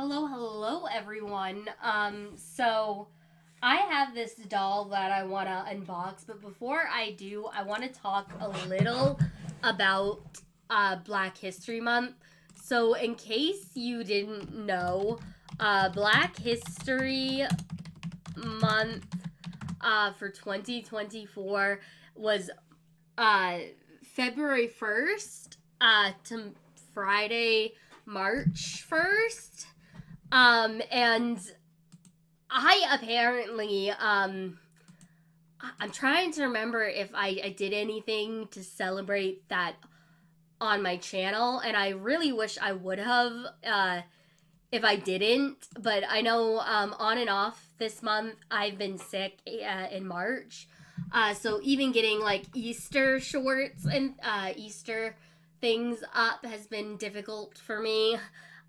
Hello everyone. So I have this doll that I want to unbox, but before I do, I want to talk a little about Black History Month. So in case you didn't know, Black History Month for 2024 was February 1st to Friday, March 1st. And I apparently, I'm trying to remember if I did anything to celebrate that on my channel, and I really wish I would have, if I didn't, but I know, on and off this month, I've been sick, in March, so even getting, like, Easter shorts and, Easter things up has been difficult for me.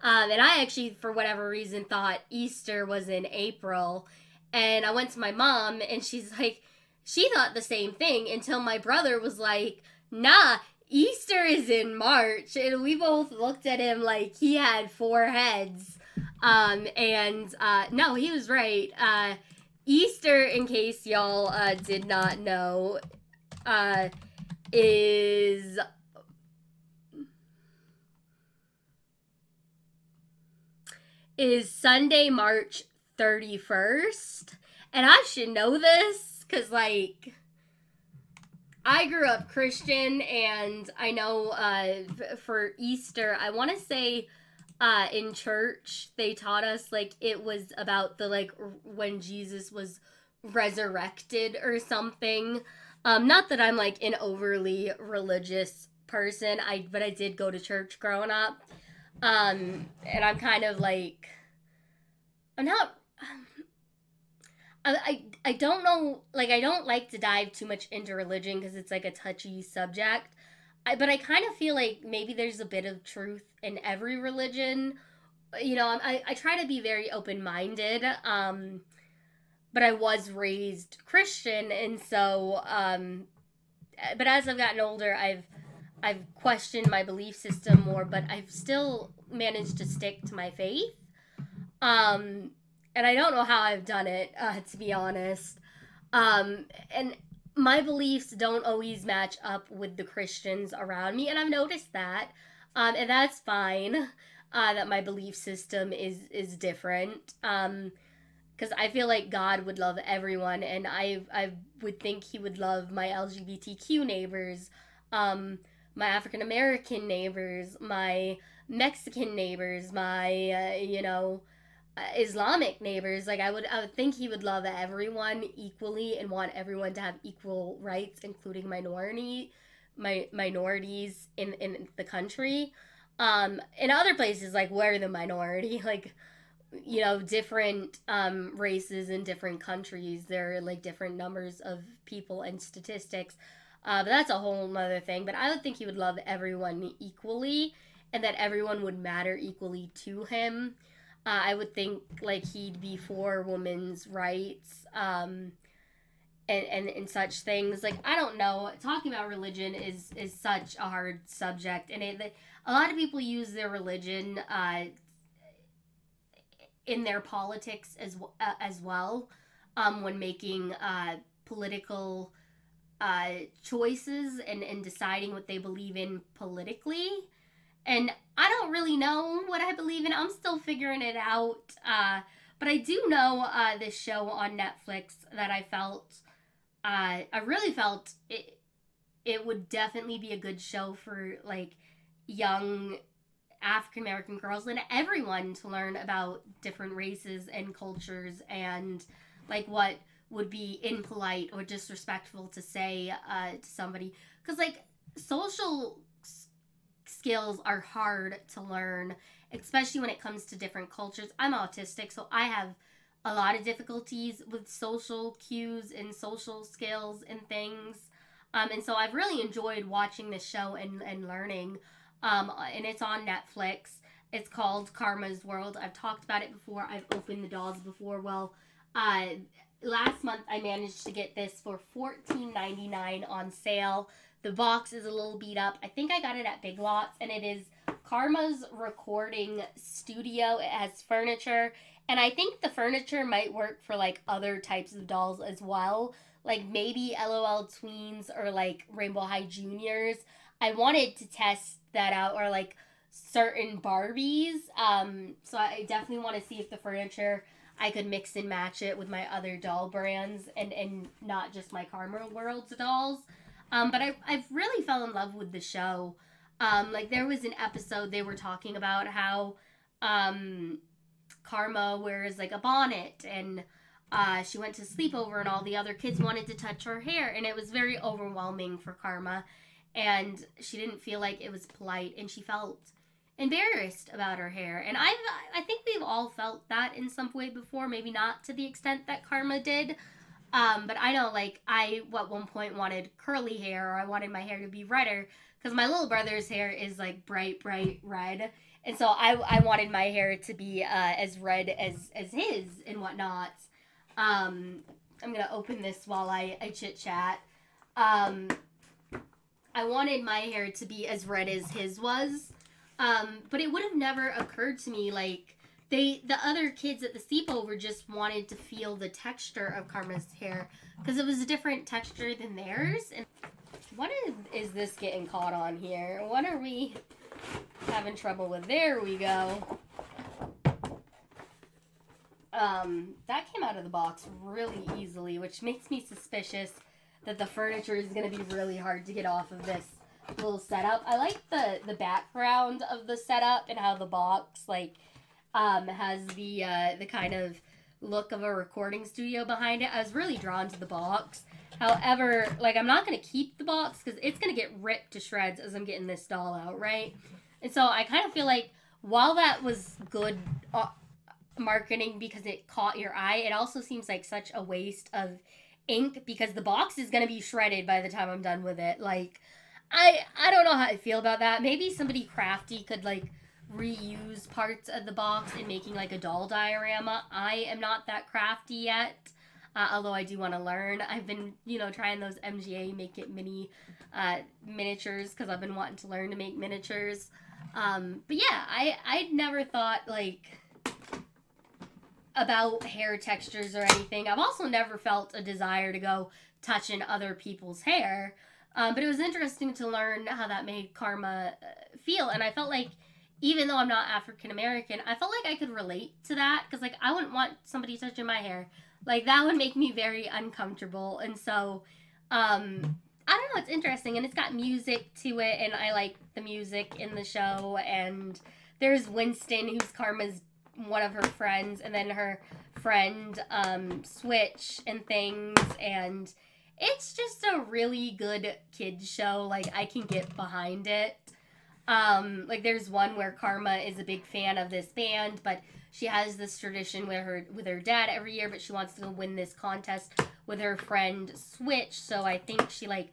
And I actually, for whatever reason, thought Easter was in April. And I went to my mom, and she's like, she thought the same thing until my brother was like, nah, Easter is in March. And we both looked at him like he had four heads. No, he was right. Easter, in case y'all did not know, is Sunday, March 31st. And I should know this because, like, I grew up Christian, and I know for Easter, I want to say in church, they taught us, like, it was about the, like, when Jesus was resurrected or something. Not that I'm, like, an overly religious person, but I did go to church growing up. And I'm kind of like, I'm not, I don't know, like, I don't like to dive too much into religion because it's, like, a touchy subject. But I kind of feel like maybe there's a bit of truth in every religion. You know, I try to be very open-minded, but I was raised Christian, and so, but as I've gotten older, I've questioned my belief system more, but I've still managed to stick to my faith. And I don't know how I've done it, to be honest. And my beliefs don't always match up with the Christians around me, and I've noticed that. And that's fine, that my belief system is different. Because I feel like God would love everyone, and I would think he would love my LGBTQ neighbors, my African American neighbors, my Mexican neighbors, my Islamic neighbors. Like, I would think he would love everyone equally and want everyone to have equal rights, including minorities in the country. In other places, like, we're the minority, like, different races in different countries, there are, like, different numbers of people and statistics. But that's a whole nother thing. But I would think he would love everyone equally, and that everyone would matter equally to him. I would think, like, he'd be for women's rights, and such things. Like, I don't know. Talking about religion is such a hard subject, and a lot of people use their religion in their politics as well, when making political choices and deciding what they believe in politically. And I don't really know what I believe in. I'm still figuring it out. But I do know this show on Netflix that I really felt it would definitely be a good show for, like, young African American girls and everyone to learn about different races and cultures, and, like, what would be impolite or disrespectful to say to somebody. Because, like, social skills are hard to learn, especially when it comes to different cultures. I'm autistic, so I have a lot of difficulties with social cues and social skills and things. And so I've really enjoyed watching this show and learning. And it's on Netflix. It's called Karma's World. I've talked about it before. I've opened the dolls before. Well, last month I managed to get this for $14.99 on sale. The box is a little beat up. I think I got it at Big Lots, and it is Karma's recording studio. It has furniture, and I think the furniture might work for like other types of dolls as well. Like maybe LOL Tweens or like Rainbow High Juniors. I wanted to test that out, or like certain Barbies. So I definitely want to see if the furniture I could mix and match it with my other doll brands and not just my Karma World's dolls. But I've really fell in love with the show. Like there was an episode they were talking about how Karma wears like a bonnet, and she went to sleepover and all the other kids wanted to touch her hair, and it was very overwhelming for Karma, and she didn't feel like it was polite, and she felt embarrassed about her hair. And I think we've all felt that in some way before, maybe not to the extent that Karma did. But I know, like, I at one point wanted curly hair, or I wanted my hair to be redder, because my little brother's hair is like bright red, and so I wanted my hair to be as red as his and whatnot. I'm gonna open this while I chit chat. I wanted my hair to be as red as his was, but it would have never occurred to me, like, the other kids at the sleepover just wanted to feel the texture of Karma's hair because it was a different texture than theirs. And what is this getting caught on here? What are we having trouble with? There we go. That came out of the box really easily, which makes me suspicious that the furniture is going to be really hard to get off of this little setup. I like the background of the setup and how the box, like, has the kind of look of a recording studio behind it. I was really drawn to the box. However, like, I'm not going to keep the box because it's going to get ripped to shreds as I'm getting this doll out, right? And so I kind of feel like while that was good marketing because it caught your eye, it also seems like such a waste of ink because the box is going to be shredded by the time I'm done with it. Like, I don't know how I feel about that. Maybe somebody crafty could, like, reuse parts of the box in making like a doll diorama. I am not that crafty yet, although I do want to learn. I've been, trying those MGA Make It Mini miniatures because I've been wanting to learn to make miniatures. But yeah, I'd never thought like about hair textures or anything. I've also never felt a desire to go touching other people's hair, but it was interesting to learn how that made Karma feel, and I felt like even though I'm not African American, I felt like I could relate to that because, like, I wouldn't want somebody touching my hair. Like, that would make me very uncomfortable. And so, I don't know, it's interesting. And it's got music to it, and I like the music in the show. And there's Winston, who's Karma's one of her friends, and then her friend, Switch and things. And it's just a really good kids show. Like, I can get behind it. Like there's one where Karma is a big fan of this band, but she has this tradition with her dad every year, but she wants to win this contest with her friend Switch. So I think she like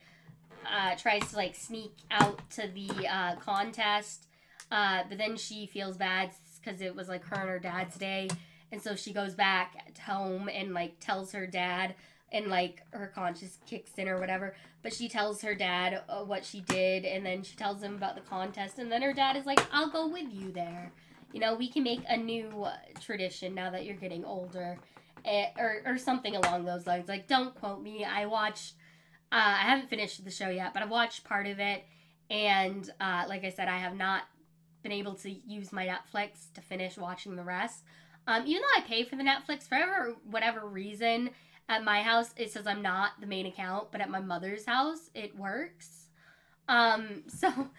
tries to like sneak out to the contest, but then she feels bad because it was like her and her dad's day, and so she goes back home and like tells her dad, and like her conscience kicks in or whatever, but she tells her dad what she did, and then she tells him about the contest, and then her dad is like, I'll go with you there. We can make a new tradition now that you're getting older, or something along those lines. Like, don't quote me. I watched, I haven't finished the show yet, but I've watched part of it, and like I said, I have not been able to use my Netflix to finish watching the rest. Even though I pay for the Netflix, for whatever reason, at my house, it says I'm not the main account, but at my mother's house, it works. So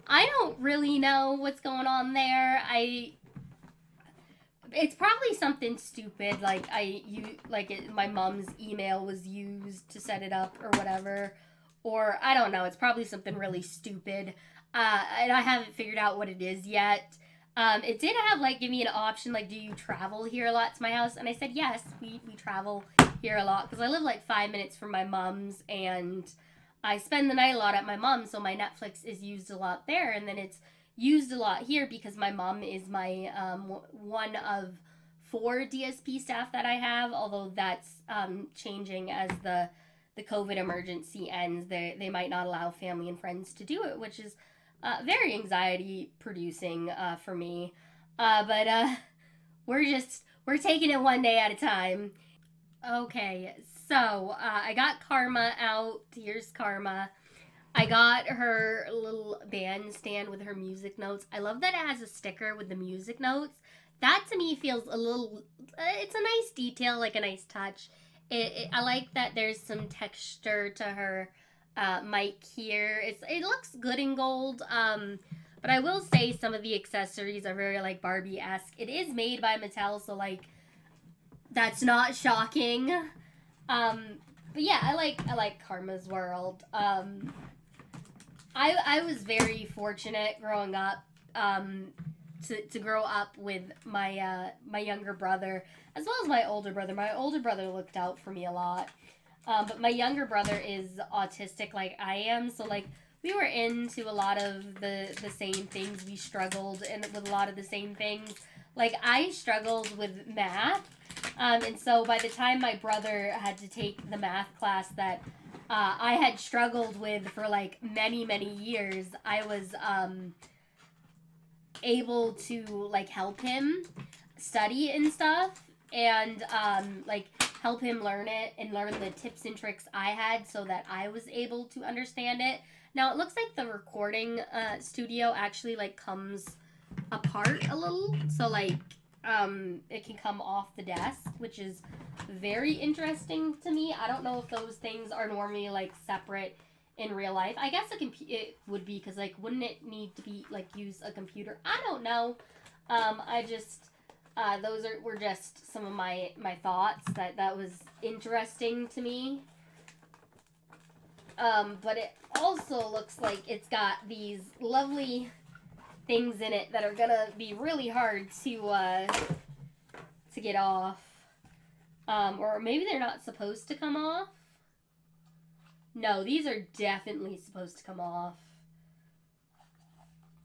I don't really know what's going on there. It's probably something stupid, like my mom's email was used to set it up or whatever, or I don't know. It's probably something really stupid, and I haven't figured out what it is yet. It did have, like, give me an option, like, do you travel here a lot to my house? And I said, yes, we travel here a lot, because I live, like, 5 minutes from my mom's, and I spend the night a lot at my mom's, so my Netflix is used a lot there, and then it's used a lot here, because my mom is my, one of 4 DSP staff that I have, although that's, changing as the COVID emergency ends. They might not allow family and friends to do it, which is very anxiety producing for me. But we're taking it one day at a time. Okay, so I got Karma out. Here's Karma. I got her little bandstand with her music notes. I love that it has a sticker with the music notes. That to me feels a little, it's a nice detail, like a nice touch. I like that there's some texture to her mic here. It looks good in gold. But I will say some of the accessories are very like Barbie-esque. It is made by Mattel, so like that's not shocking. But yeah, I like Karma's World. I was very fortunate growing up to grow up with my my younger brother as well as my older brother. My older brother looked out for me a lot, but my younger brother is autistic like I am, so like we were into a lot of the same things. We struggled with a lot of the same things. Like I struggled with math, and so by the time my brother had to take the math class that I had struggled with for like many years, I was able to like help him study and stuff, and like help him learn it and learn the tips and tricks I had so that I was able to understand it. Now it looks like the recording studio actually like comes apart a little, so like it can come off the desk, which is very interesting to me. I don't know if those things are normally like separate in real life. I guess it would be, because like wouldn't it need to be like use a computer? I don't know. I just those were just some of my thoughts that was interesting to me. But it also looks like it's got these lovely things in it that are gonna be really hard to get off. Or maybe they're not supposed to come off. No, these are definitely supposed to come off.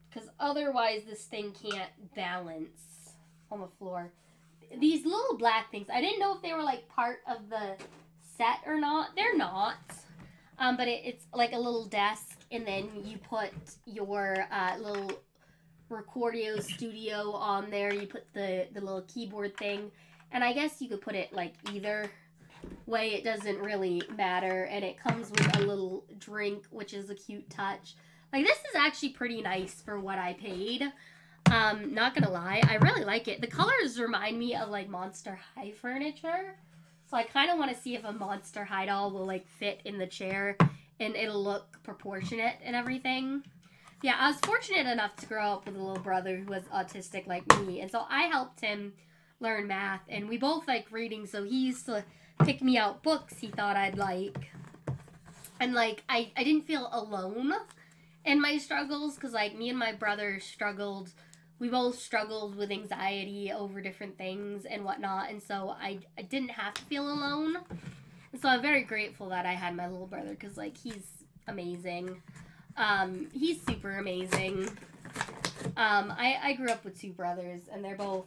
Because otherwise this thing can't balance on the floor. These little black things, I didn't know if they were like part of the set or not. They're not. But it's like a little desk, and then you put your little Recordio Studio on there. You put the little keyboard thing, and I guess you could put it like either way. It doesn't really matter, and it comes with a little drink, which is a cute touch. Like, this is actually pretty nice for what I paid. Not gonna lie, I really like it. The colors remind me of like Monster High furniture. So I kind of want to see if a Monster High doll will like fit in the chair and it'll look proportionate and everything. Yeah, I was fortunate enough to grow up with a little brother who was autistic like me. And so I helped him learn math, and we both like reading. So he used to pick me out books he thought I'd like. And like, I didn't feel alone in my struggles, because like me and my brother struggled. We both struggled with anxiety over different things and whatnot, and so I didn't have to feel alone. And so I'm very grateful that I had my little brother, because like he's amazing. He's super amazing. I grew up with two brothers, and they're both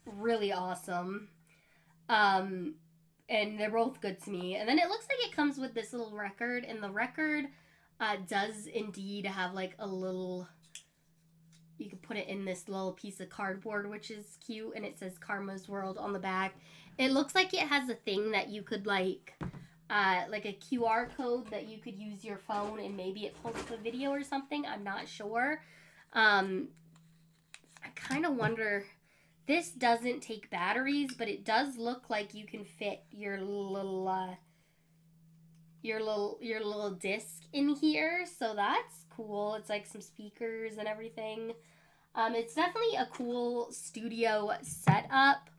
really awesome. And they're both good to me. And then it looks like it comes with this little record, and the record does indeed have like a little, you could put it in this little piece of cardboard, which is cute, and it says Karma's World on the back. It looks like it has a thing that you could like a QR code that you could use your phone, and maybe it pulls up a video or something. I'm not sure. I kind of wonder, this doesn't take batteries, but it does look like you can fit your little disc in here, so that's cool. It's like some speakers and everything. It's definitely a cool studio setup.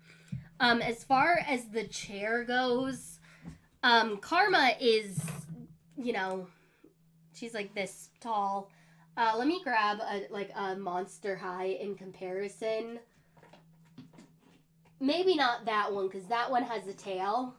As far as the chair goes, Karma is, you know, she's like this tall. Let me grab a Monster High in comparison. Maybe not that one, because that one has a tail.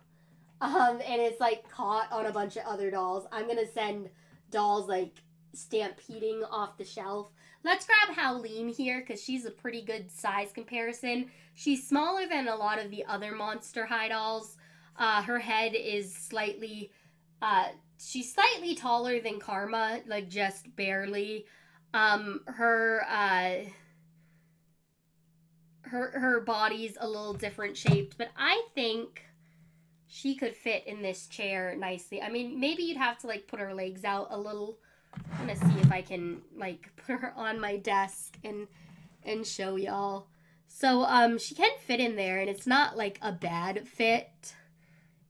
And it's like caught on a bunch of other dolls. I'm gonna send dolls like stampeding off the shelf. Let's grab Howleen here, because she's a pretty good size comparison. She's smaller than a lot of the other Monster High dolls. Her head is slightly, she's slightly taller than Karma, like just barely. Her her body's a little different shaped, but I think she could fit in this chair nicely. I mean, maybe you'd have to like put her legs out a little. I'm gonna see if I can like put her on my desk and show y'all. So she can fit in there, and it's not like a bad fit.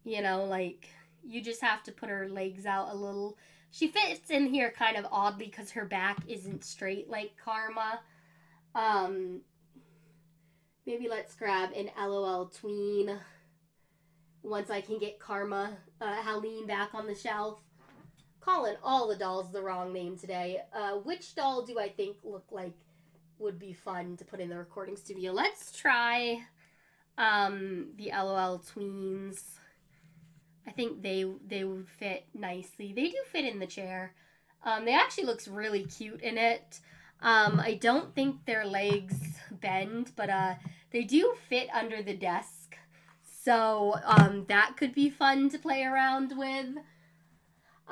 You know, like you just have to put her legs out a little. She fits in here kind of oddly because her back isn't straight like Karma. Maybe let's grab an LOL tween once I can get Karma, Haleen back on the shelf. Calling all the dolls the wrong name today. Which doll do I think look like would be fun to put in the recording studio? Let's try the LOL tweens. I think they would fit nicely. They do fit in the chair. They actually looks really cute in it. I don't think their legs bend, but they do fit under the desk. So that could be fun to play around with.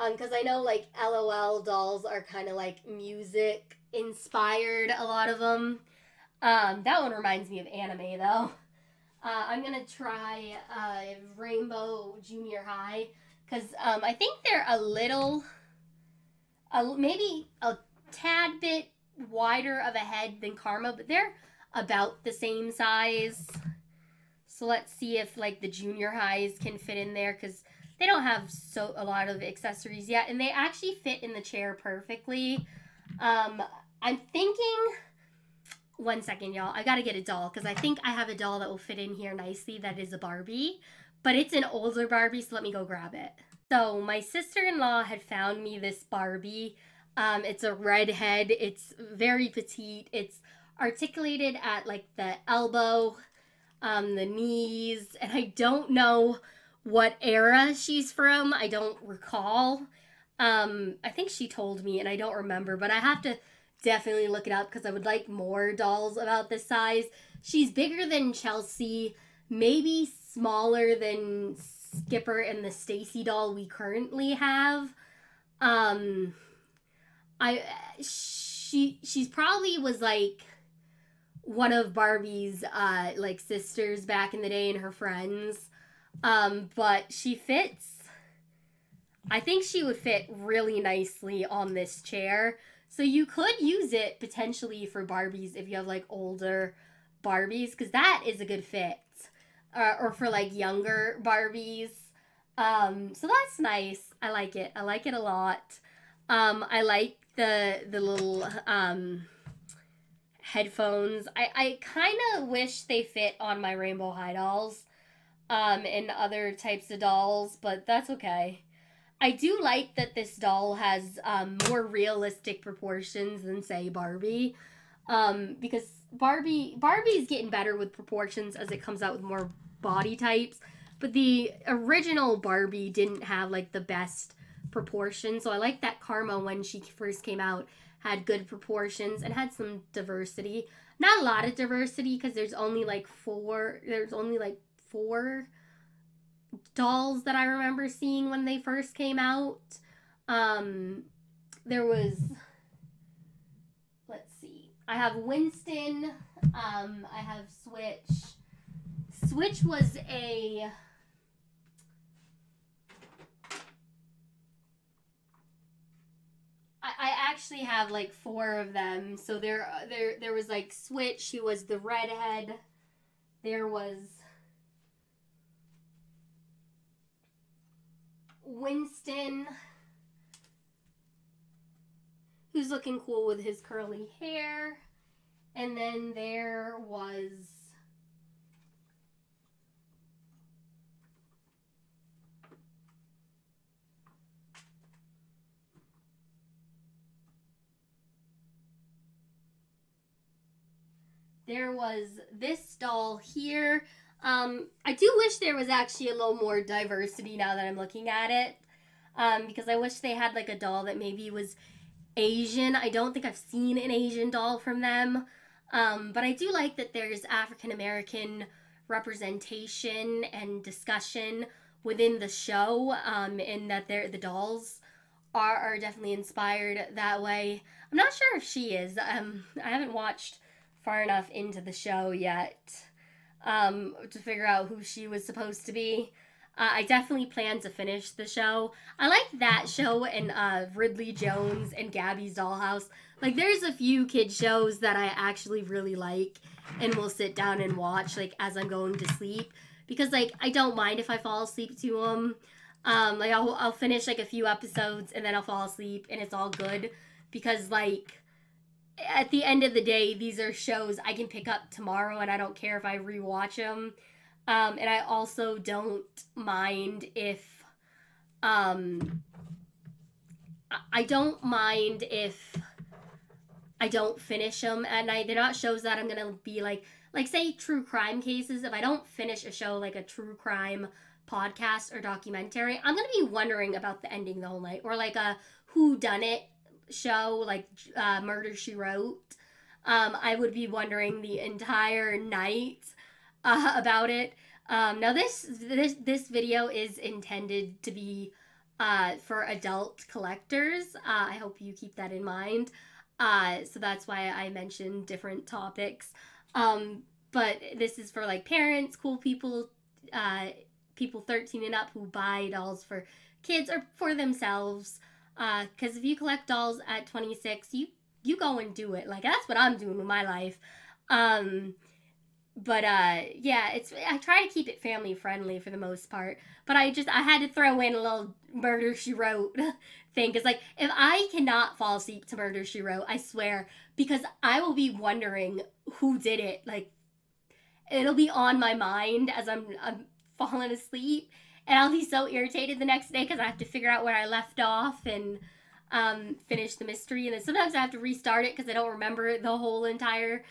Because I know like LOL dolls are kind of like music inspired, a lot of them. That one reminds me of anime though. I'm going to try Rainbow Junior High because I think they're a little, maybe a tad bit wider of a head than Karma, but they're about the same size. So let's see if like the junior highs can fit in there because they don't have a lot of accessories yet, and they actually fit in the chair perfectly. I'm thinking, one second, y'all. I gotta get a doll because I think I have a doll that will fit in here nicely that is a Barbie, but it's an older Barbie, so let me go grab it. So my sister-in-law had found me this Barbie. It's a redhead. It's very petite. It's articulated at like the elbow, the knees, and I don't know what era she's from. I don't recall. I think she told me and I don't remember, but I have to definitely look it up because I would like more dolls about this size. She's bigger than Chelsea, maybe smaller than Skipper and the Stacy doll we currently have. She's probably was like one of Barbie's like sisters back in the day and her friends. But she fits. I think she would fit really nicely on this chair. So you could use it potentially for Barbies if you have like older Barbies, because that is a good fit. Or for like younger Barbies. So that's nice. I like it. I like it a lot. I like the little headphones. I kind of wish they fit on my Rainbow High dolls and other types of dolls, but that's okay. I do like that this doll has more realistic proportions than, say, Barbie. Because Barbie's getting better with proportions as it comes out with more body types. But the original Barbie didn't have, like, the best proportions. So I like that Karma, when she first came out, had good proportions and had some diversity. Not a lot of diversity because there's only, like, four dolls that I remember seeing when they first came out. There was, let's see, I have Winston, I have Switch. Switch was I actually have like 4 of them. So there was like Switch, who was the redhead. There was Winston, who's looking cool with his curly hair. And then there was this doll here. I do wish there was actually a little more diversity now that I'm looking at it. Because I wish they had like a doll that maybe was Asian. I don't think I've seen an Asian doll from them. But I do like that there's African American representation and discussion within the show, and that the dolls are definitely inspired that way. I'm not sure if she is. I haven't watched far enough into the show yet to figure out who she was supposed to be. I definitely plan to finish the show. I like that show and Ridley Jones and Gabby's Dollhouse. Like, there's a few kid shows that I actually really like and will sit down and watch, like, as I'm going to sleep. Because, like, I don't mind if I fall asleep to them. Like, I'll finish, like, a few episodes and then I'll fall asleep and it's all good. Because, like, at the end of the day, these are shows I can pick up tomorrow and I don't care if I rewatch them. And I also don't mind if I don't mind if I don't finish them at night. They're not shows that I'm gonna be like say true crime cases. If I don't finish a show like a true crime podcast or documentary, I'm gonna be wondering about the ending the whole night, or like a who done it show like Murder She Wrote. I would be wondering the entire night about it. Now this video is intended to be for adult collectors. I hope you keep that in mind. So that's why I mentioned different topics. But this is for like parents, cool people, people 13 and up who buy dolls for kids or for themselves. Because if you collect dolls at 26, you go and do it. Like, that's what I'm doing with my life. But yeah, I try to keep it family friendly for the most part. But I had to throw in a little Murder She Wrote thing, because like if I cannot fall asleep to Murder She Wrote, I swear, because I will be wondering who did it. Like, it'll be on my mind as I'm falling asleep, and I'll be so irritated the next day because I have to figure out where I left off and finish the mystery. And then sometimes I have to restart it because I don't remember the whole entire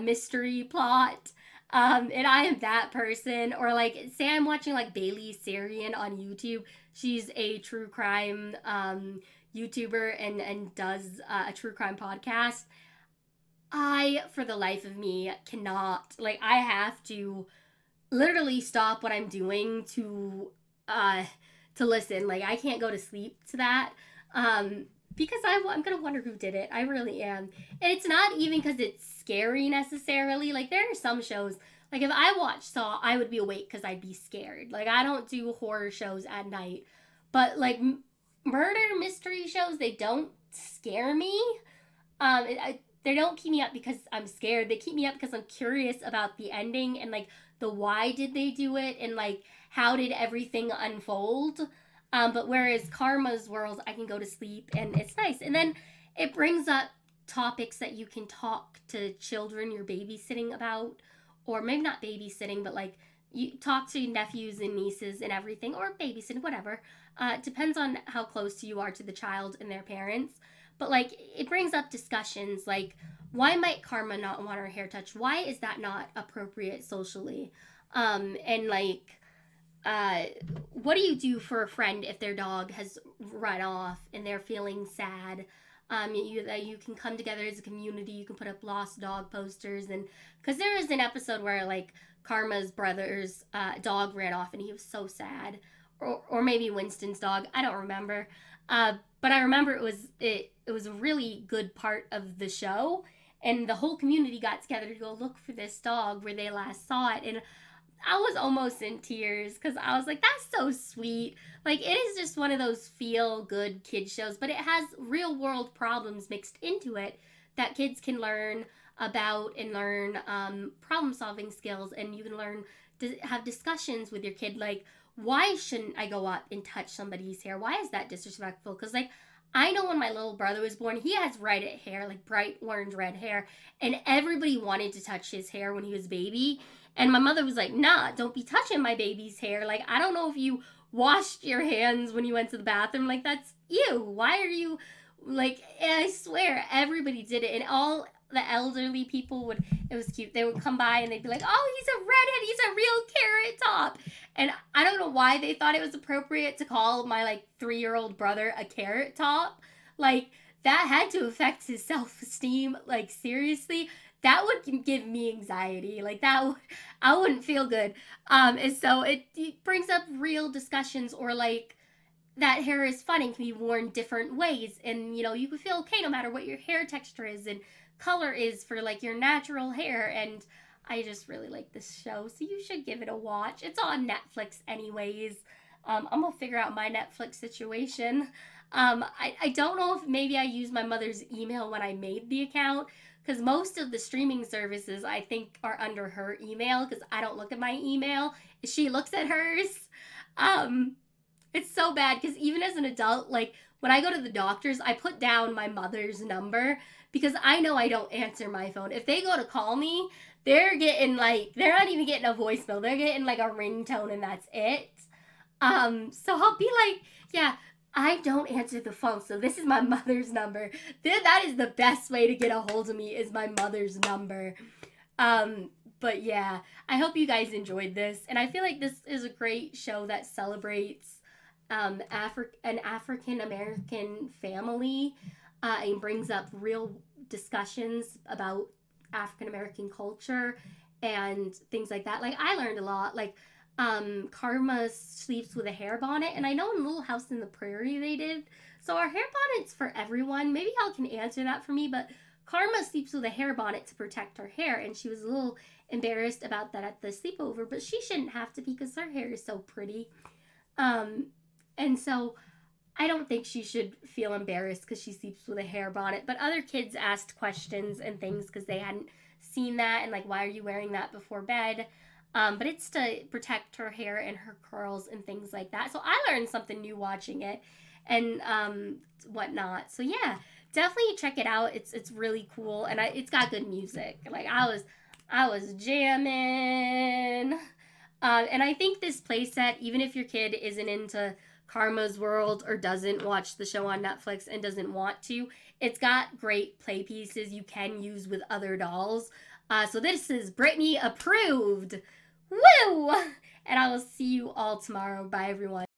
mystery plot. And I am that person. Or like, say I'm watching like Bailey Sarian on YouTube. She's a true crime YouTuber and does a true crime podcast. I, for the life of me, cannot, like, I have to literally stop what I'm doing to listen. Like, I can't go to sleep to that. Because I'm gonna wonder who did it. I really am. And it's not even because it's scary necessarily. Like, there are some shows, like if I watched Saw, I would be awake because I'd be scared. Like, I don't do horror shows at night. But like murder mystery shows, they don't scare me. They don't keep me up because I'm scared. They keep me up because I'm curious about the ending and like the why did they do it and like how did everything unfold. But whereas Karma's World, I can go to sleep and it's nice. And then it brings up topics that you can talk to children you're babysitting about, or maybe not babysitting, but like you talk to nephews and nieces and everything, or babysitting, whatever. It depends on how close you are to the child and their parents. But like it brings up discussions like, why might Karma not want her hair touched? Why is that not appropriate socially? And like, what do you do for a friend if their dog has run off and they're feeling sad? You can come together as a community. You can put up lost dog posters, and because there is an episode where like Karma's brother's dog ran off and he was so sad, or maybe Winston's dog. I don't remember, but I remember it was a really good part of the show, and the whole community got together to go look for this dog where they last saw it, and I was almost in tears because I was like, that's so sweet. Like, it is just one of those feel-good kid shows, but it has real-world problems mixed into it that kids can learn about and learn problem-solving skills, and you can learn to have discussions with your kid, like, why shouldn't I go up and touch somebody's hair? Why is that disrespectful? Because, like, I know when my little brother was born, he has red hair, like bright orange red hair, and everybody wanted to touch his hair when he was a baby. And my mother was like, nah, don't be touching my baby's hair. Like, I don't know if you washed your hands when you went to the bathroom. Like, that's you. Why are you, like, and I swear, everybody did it. And all the elderly people it was cute. They would come by and they'd be like, oh, he's a redhead. He's a real Carrot Top. And I don't know why they thought it was appropriate to call my, like, 3-year-old brother a Carrot Top. Like, that had to affect his self-esteem. Like, seriously. That would give me anxiety. Like, I wouldn't feel good. And so it brings up real discussions, or like that hair is fun and can be worn different ways, and you know, you can feel okay no matter what your hair texture is and color is for like your natural hair. And I just really like this show, so you should give it a watch. It's on Netflix anyways. I'm gonna figure out my Netflix situation. I don't know if maybe I used my mother's email when I made the account, because most of the streaming services I think are under her email, because I don't look at my email. She looks at hers. Um, it's so bad because even as an adult, like when I go to the doctors, I put down my mother's number because I know I don't answer my phone. If they go to call me, they're getting like, they're not even getting a voicemail. They're getting like a ringtone and that's it. So I'll be like, yeah, I don't answer the phone, so this is my mother's number. That is the best way to get a hold of me, is my mother's number. But yeah, I hope you guys enjoyed this, and I feel like this is a great show that celebrates an African American family, and brings up real discussions about African American culture and things like that. Like, I learned a lot. Like, Karma sleeps with a hair bonnet, and I know in Little House in the Prairie they did. So are hair bonnets for everyone? Maybe y'all can answer that for me, but Karma sleeps with a hair bonnet to protect her hair, and she was a little embarrassed about that at the sleepover, but she shouldn't have to because her hair is so pretty. And so I don't think she should feel embarrassed because she sleeps with a hair bonnet, but other kids asked questions and things because they hadn't seen that, and like, why are you wearing that before bed? But it's to protect her hair and her curls and things like that. So I learned something new watching it, and whatnot. So yeah, definitely check it out. It's really cool, and it's got good music. Like, I was jamming. And I think this playset, even if your kid isn't into Karma's World or doesn't watch the show on Netflix and doesn't want to, it's got great play pieces you can use with other dolls. So this is Brittany approved. Woo! And I will see you all tomorrow. Bye, everyone.